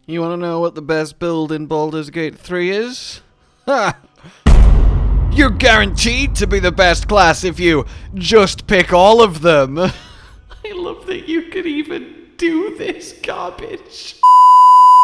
You want to know what the best build in Baldurs Gate 3 is? Ha! You're guaranteed to be the best class if you just pick all of them. I love that you could even do this garbage.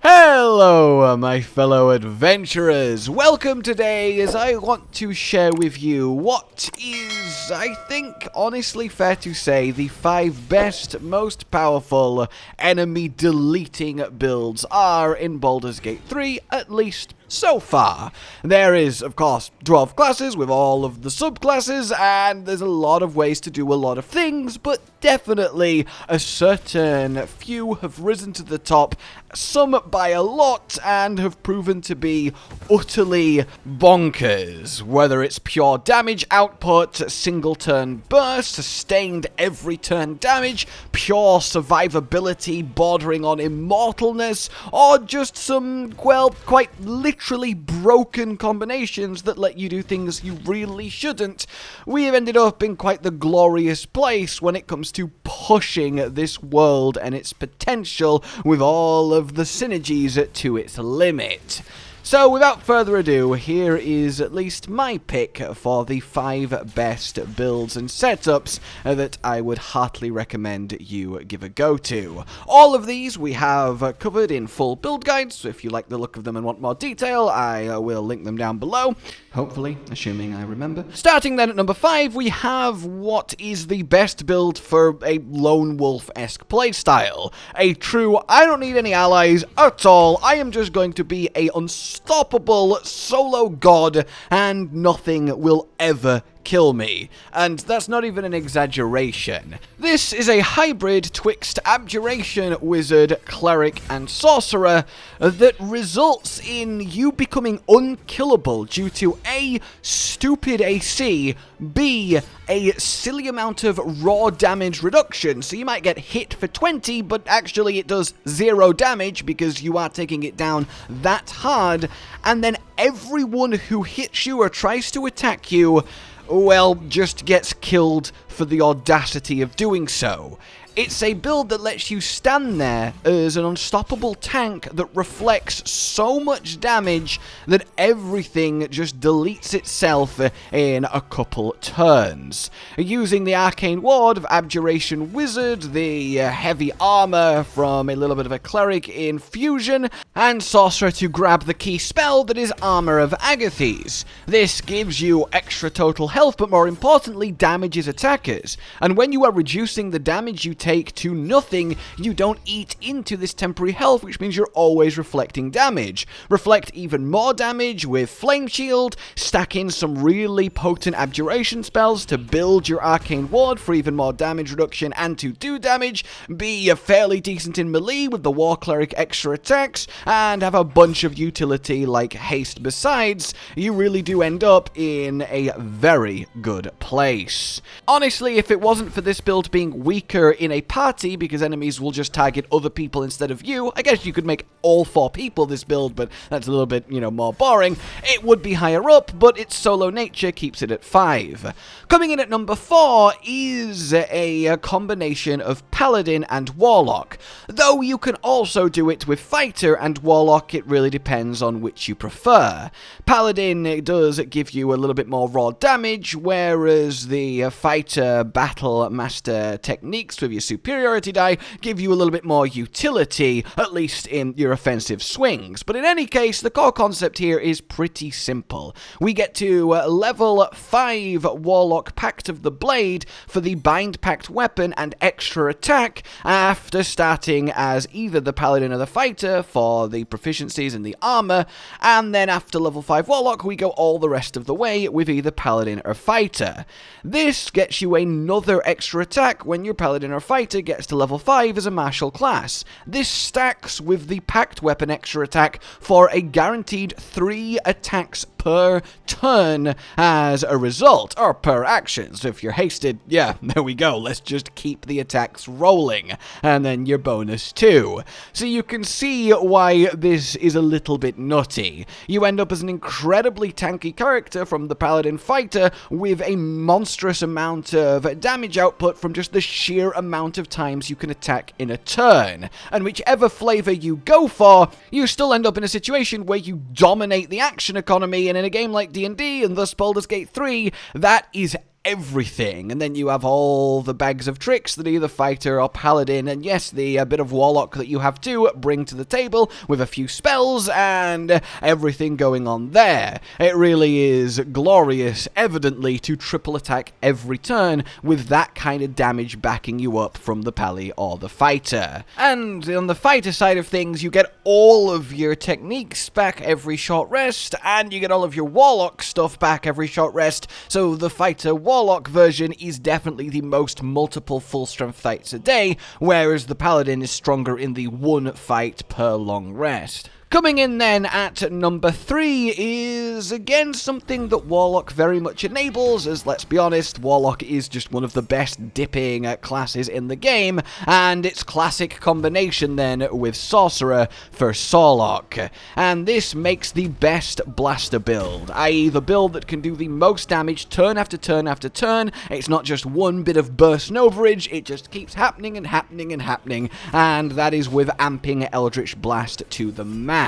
Hello, my fellow adventurers. Welcome today as I want to share with you what is, I think, honestly fair to say, the 5 best, most powerful enemy deleting builds are in Baldurs Gate 3, at least so far. There is, of course, 12 classes with all of the subclasses, and there's a lot of ways to do a lot of things, but definitely a certain few have risen to the top, some by a lot, and have proven to be utterly bonkers. Whether it's pure damage output, single turn burst, sustained every turn damage, pure survivability bordering on immortalness, or just some, well, quite literally broken combinations that let you do things you really shouldn't, we have ended up in quite the glorious place when it comes to pushing this world and its potential with all of the synergies to its limit. So, without further ado, here is at least my pick for the 5 best builds and setups that I would heartily recommend you give a go to. All of these we have covered in full build guides, so if you like the look of them and want more detail, I will link them down below. Hopefully, assuming I remember. Starting then at number 5, we have what is the best build for a lone wolf-esque playstyle. A true, I don't need any allies at all, I am just going to be a unstoppable solo god, and nothing will ever kill me. And that's not even an exaggeration. This is a hybrid twixt Abjuration, Wizard, Cleric, and Sorcerer that results in you becoming unkillable due to A, stupid AC, B, a silly amount of raw damage reduction. So you might get hit for 20, but actually it does 0 damage because you are taking it down that hard, and then everyone who hits you or tries to attack you, well, just gets killed for the audacity of doing so. It's a build that lets you stand there as an unstoppable tank that reflects so much damage that everything just deletes itself in a couple turns. Using the arcane ward of Abjuration Wizard, the heavy armor from a little bit of a Cleric infusion, and Sorcerer to grab the key spell that is Armor of Agathes. This gives you extra total health, but more importantly damages attackers. And when you are reducing the damage you take to nothing, you don't eat into this temporary health, which means you're always reflecting damage. Reflect even more damage with Flame Shield, stack in some really potent abjuration spells to build your arcane ward for even more damage reduction and to do damage, be fairly decent in melee with the War Cleric extra attacks, and have a bunch of utility like haste besides. You really do end up in a very good place. Honestly, if it wasn't for this build being weaker in a party because enemies will just target other people instead of you, I guess you could make all 4 people this build, but that's a little bit, more boring. It would be higher up, but its solo nature keeps it at 5. Coming in at number 4 is a combination of Paladin and Warlock. Though you can also do it with Fighter and Warlock, it really depends on which you prefer. Paladin does give you a little bit more raw damage, whereas the Fighter Battle Master techniques with your superiority die give you a little bit more utility, at least in your offensive swings. But in any case, the core concept here is pretty simple. We get to level 5 Warlock Pact of the Blade for the Bind Pact weapon and extra attack after starting as either the Paladin or the Fighter for the proficiencies in the armor, and then after level 5 Warlock we go all the rest of the way with either Paladin or Fighter. This gets you another extra attack when your Paladin or Fighter gets to level 5 as a martial class. This stacks with the Pact weapon extra attack for a guaranteed 3 attacks per turn as a result, or per action. So if you're hasted, yeah, there we go, let's just keep the attacks rolling, and then your bonus too. So you can see why this is a little bit nutty. You end up as an incredibly tanky character from the Paladin Fighter with a monstrous amount of damage output from just the sheer amount amount of times you can attack in a turn. And whichever flavor you go for, you still end up in a situation where you dominate the action economy, and in a game like D&D and thus Baldurs Gate 3, that is everything. And then you have all the bags of tricks that either fighter or paladin, and yes, the bit of warlock that you have to bring to the table with a few spells and everything going on there. It really is glorious, evidently, to triple attack every turn with that kind of damage backing you up from the pally or the fighter. And on the fighter side of things, you get all of your techniques back every short rest, and you get all of your warlock stuff back every short rest, so the fighter Warlock version is definitely the most multiple full strength fights a day, whereas the Paladin is stronger in the one fight per long rest. Coming in then at number 3 is, again, something that Warlock very much enables, as, let's be honest, Warlock is just one of the best dipping classes in the game, and its classic combination then with Sorcerer for Sorlock. And this makes the best blaster build, i.e. the build that can do the most damage turn after turn after turn. It's not just one bit of burst and overage, it just keeps happening and happening and happening, and that is with amping Eldritch Blast to the max.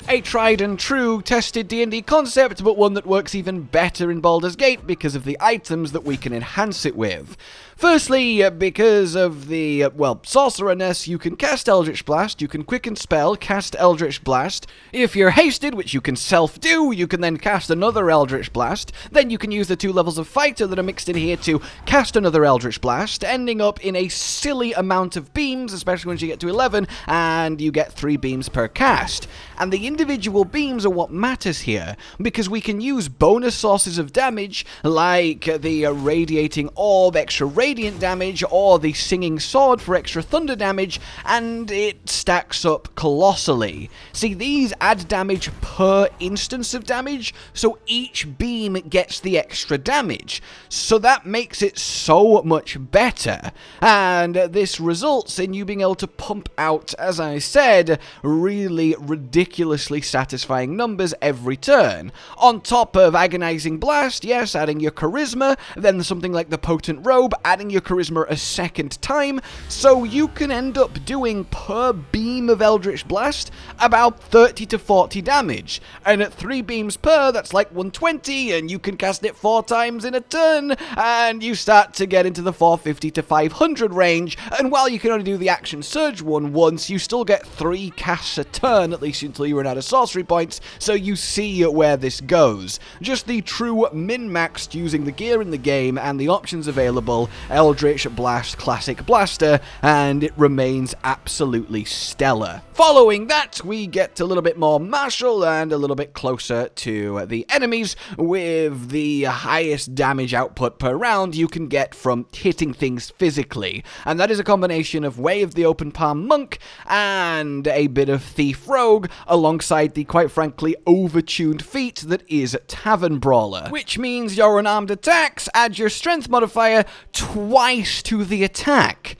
A tried and true tested D&D concept, but one that works even better in Baldur's Gate because of the items that we can enhance it with. Firstly, because of the, sorcererness, you can cast Eldritch Blast, you can quicken spell, cast Eldritch Blast. If you're hasted, which you can self-do, you can then cast another Eldritch Blast. Then you can use the 2 levels of fighter that are mixed in here to cast another Eldritch Blast, ending up in a silly amount of beams, especially once you get to 11, and you get 3 beams per cast. And the individual beams are what matters here, because we can use bonus sources of damage, like the Radiating Orb, extra radiant damage, or the Singing Sword for extra thunder damage, and it stacks up colossally. See, these add damage per instance of damage, so each beam gets the extra damage. So that makes it so much better, and this results in you being able to pump out, as I said, really ridiculously satisfying numbers every turn. On top of Agonizing Blast, yes, adding your Charisma, then something like the Potent Robe, adding your Charisma a second time, so you can end up doing per beam of Eldritch Blast about 30 to 40 damage, and at 3 beams per, that's like 120, and you can cast it 4 times in a turn, and you start to get into the 450 to 500 range, and while you can only do the Action Surge one once, you still get 3 casts a turn, at least until you run out of sorcery points, so you see where this goes. Just the true min-maxed using the gear in the game and the options available, Eldritch Blast Classic Blaster, and it remains absolutely stellar. Following that, we get a little bit more martial and a little bit closer to the enemies, with the highest damage output per round you can get from hitting things physically, and that is a combination of Way of the Open Palm Monk and a bit of Thief Rogue, alongside the quite frankly overtuned feat that is Tavern Brawler, which means your unarmed attacks add your strength modifier twice to the attack.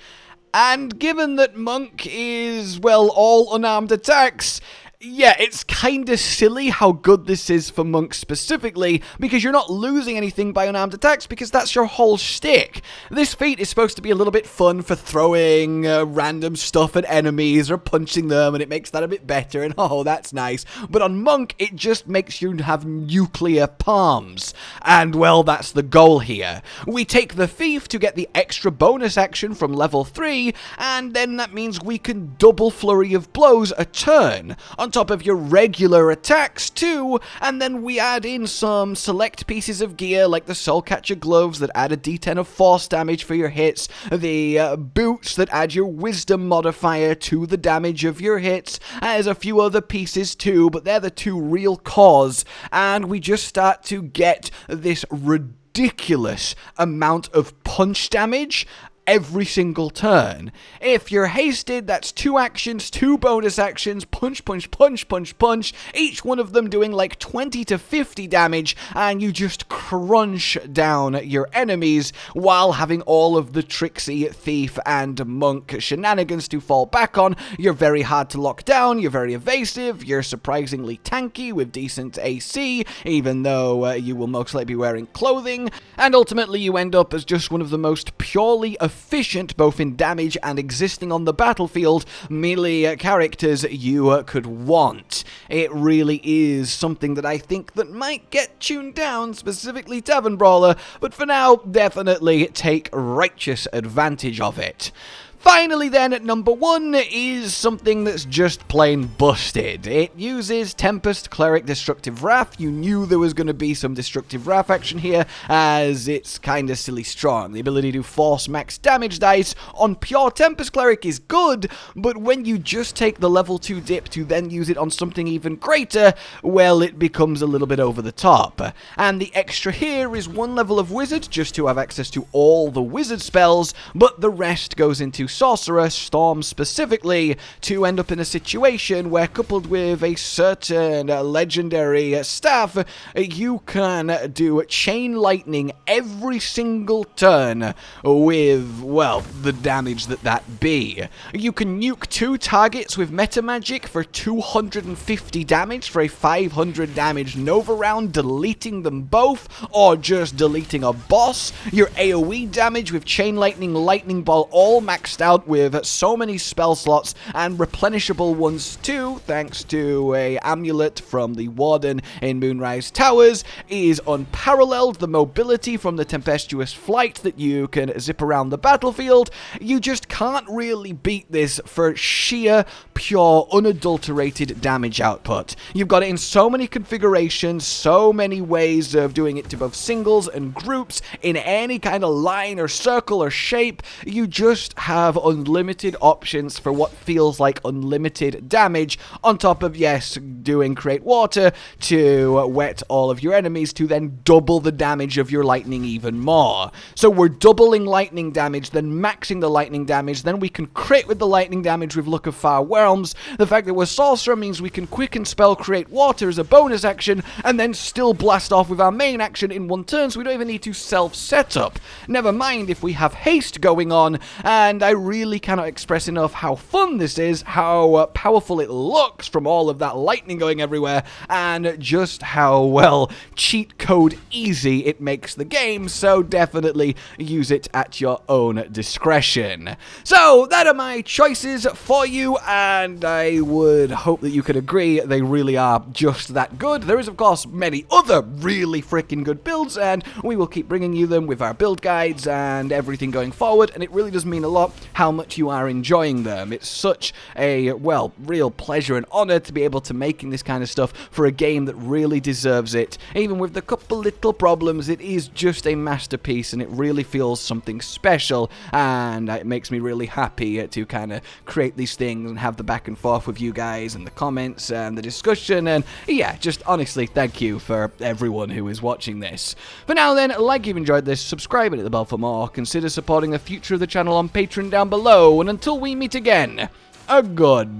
And given that Monk is, well, all unarmed attacks, yeah, it's kinda silly how good this is for monks specifically, because you're not losing anything by unarmed attacks, because that's your whole shtick. This feat is supposed to be a little bit fun for throwing random stuff at enemies or punching them, and it makes that a bit better, and oh, that's nice. But on monk, it just makes you have nuclear palms. And, well, that's the goal here. We take the thief to get the extra bonus action from level 3, and then that means we can double flurry of blows a turn, on top of your regular attacks too, and then we add in some select pieces of gear like the Soulcatcher gloves that add a d10 of force damage for your hits, the boots that add your wisdom modifier to the damage of your hits, there's a few other pieces too, but they're the 2 real cores, and we just start to get this ridiculous amount of punch damage every single turn. If you're hasted, that's 2 actions, 2 bonus actions, punch, punch, punch, punch, punch, each one of them doing like 20 to 50 damage, and you just crunch down your enemies while having all of the tricksy thief and monk shenanigans to fall back on. You're very hard to lock down, you're very evasive, you're surprisingly tanky with decent AC, even though you will most likely be wearing clothing, and ultimately you end up as just one of the most purely efficient both in damage and existing on the battlefield melee characters you could want. It really is something that I think that might get tuned down, specifically Tavern Brawler, but for now, definitely take righteous advantage of it. Finally then, at number 1 is something that's just plain busted. It uses Tempest, Cleric, Destructive Wrath. You knew there was going to be some Destructive Wrath action here, as it's kinda silly strong. The ability to force max damage dice on pure Tempest Cleric is good, but when you just take the level 2 dip to then use it on something even greater, well, it becomes a little bit over the top. And the extra here is 1 level of Wizard, just to have access to all the Wizard spells, but the rest goes into Sorcerer, Storm specifically, to end up in a situation where, coupled with a certain legendary staff, you can do Chain Lightning every single turn with, well, the damage that be. You can nuke 2 targets with Meta Magic for 250 damage for a 500 damage Nova round, deleting them both, or just deleting a boss. Your AoE damage with Chain Lightning, Lightning Ball, all maxed out with so many spell slots and replenishable ones too, thanks to a amulet from the Warden in Moonrise Towers, is unparalleled. The mobility from the Tempestuous Flight that you can zip around the battlefield. You just can't really beat this for sheer, pure, unadulterated damage output. You've got it in so many configurations, so many ways of doing it to both singles and groups, in any kind of line or circle or shape. You just have unlimited options for what feels like unlimited damage, on top of, yes, doing Create Water to wet all of your enemies to then double the damage of your lightning even more. So we're doubling lightning damage, then maxing the lightning damage, then we can crit with the lightning damage with Look of Far Realms. The fact that we're Sorcerer means we can quicken spell Create Water as a bonus action, and then still blast off with our main action in 1 turn, so we don't even need to self-setup. Never mind if we have haste going on, and I really cannot express enough how fun this is, how powerful it looks from all of that lightning going everywhere, and just how, well, cheat code easy it makes the game, so definitely use it at your own discretion. So, that are my choices for you, and I would hope that you could agree they really are just that good. There is, of course, many other really freaking good builds, and we will keep bringing you them with our build guides and everything going forward, and it really does mean a lot how much you are enjoying them. It's such a, well, real pleasure and honor to be able to making this kind of stuff for a game that really deserves it. Even with the couple little problems, it is just a masterpiece, and it really feels something special, and it makes me really happy to kind of create these things and have the back and forth with you guys and the comments and the discussion, and yeah, just honestly, thank you for everyone who is watching this. For now then, like you've enjoyed this, subscribe and hit the bell for more, consider supporting the future of the channel on Patreon down below, and until we meet again, a goodbye.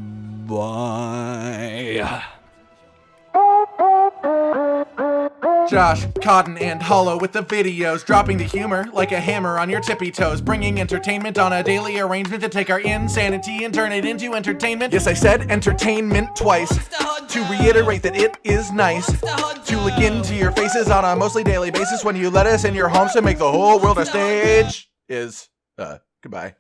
Josh, Cotton, and Hollow with the videos, dropping the humor like a hammer on your tippy toes, bringing entertainment on a daily arrangement to take our insanity and turn it into entertainment. Yes, I said entertainment twice, to reiterate that it is nice to look into your faces on a mostly daily basis when you let us in your homes to make the whole world a stage. Goodbye.